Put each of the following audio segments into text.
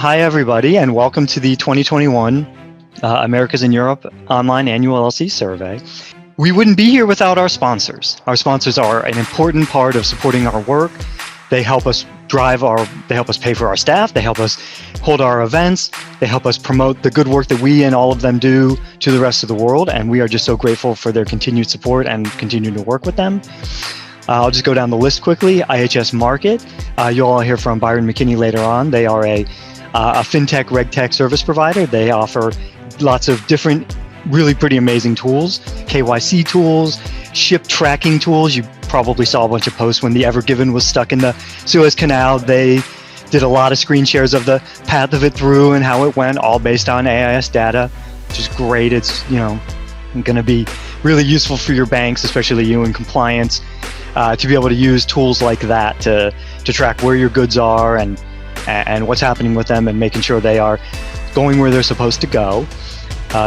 Hi, everybody, and welcome to the 2021 Americas in Europe Online Annual LLC Survey. We wouldn't be here without our sponsors. Our sponsors are an important part of supporting our work. They help us they help us pay for our staff, they help us hold our events, they help us promote the good work that we and all of them do to the rest of the world, and we are just so grateful for their continued support and continuing to work with them. I'll just go down the list quickly. IHS Markit, you'll all hear from Byron McKinney later on. They are a fintech, regtech service provider. They offer lots of different, really pretty amazing tools, KYC tools, ship tracking tools. You probably saw a bunch of posts when the Ever Given was stuck in the Suez Canal. They did a lot of screen shares of the path of it through and how it went, all based on AIS data, which is great. It's going to be really useful for your banks, especially you in compliance, to be able to use tools like that to track where your goods are and what's happening with them and making sure they are going where they're supposed to go.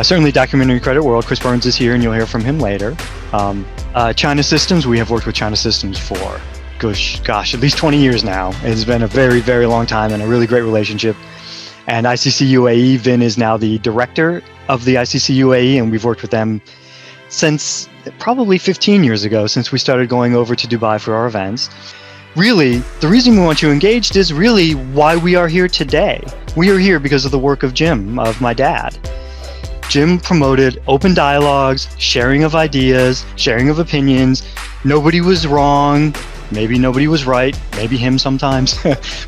Certainly Documentary Credit World, Chris Burns is here and you'll hear from him later. China Systems, we have worked with China Systems for, gosh, at least 20 years now. It's been a very, very long time and a really great relationship. And ICC UAE, Vin is now the director of the ICC UAE, and we've worked with them since probably 15 years ago, since we started going over to Dubai for our events. Really, the reason we want you engaged is really why we are here today. We are here because of the work of Jim, of my dad. Jim promoted open dialogues, sharing of ideas, sharing of opinions. Nobody was wrong, maybe nobody was right, maybe him sometimes,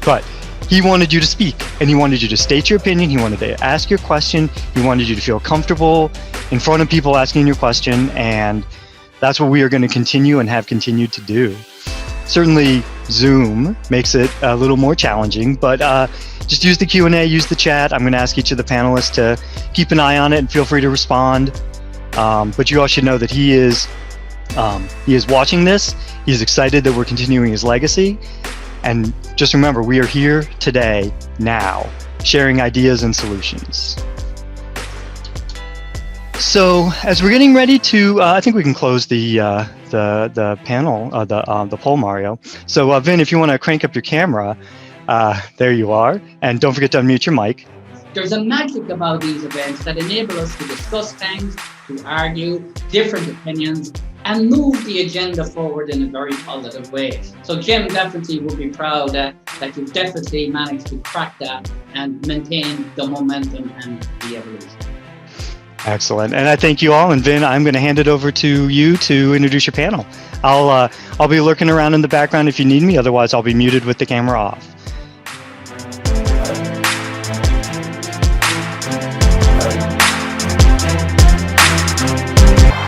but he wanted you to speak and he wanted you to state your opinion. He wanted to ask your question. He wanted you to feel comfortable in front of people asking your question, and that's what we are going to continue and have continued to do. Certainly Zoom makes it a little more challenging, but just use the Q&A, use the chat. I'm going to ask each of the panelists to keep an eye on it and feel free to respond. But you all should know that he is watching this. He's excited that we're continuing his legacy. And just remember, we are here today, now, sharing ideas and solutions. So as we're getting ready to, I think we can close the panel, the poll, Mario. So Vin, if you want to crank up your camera, there you are. And don't forget to unmute your mic. There's a magic about these events that enable us to discuss things, to argue different opinions, and move the agenda forward in a very positive way. So Jim definitely would be proud that you've definitely managed to crack that and maintain the momentum and the evolution. Excellent. And I thank you all. And Vin, I'm going to hand it over to you to introduce your panel. I'll be lurking around in the background if you need me. Otherwise, I'll be muted with the camera off.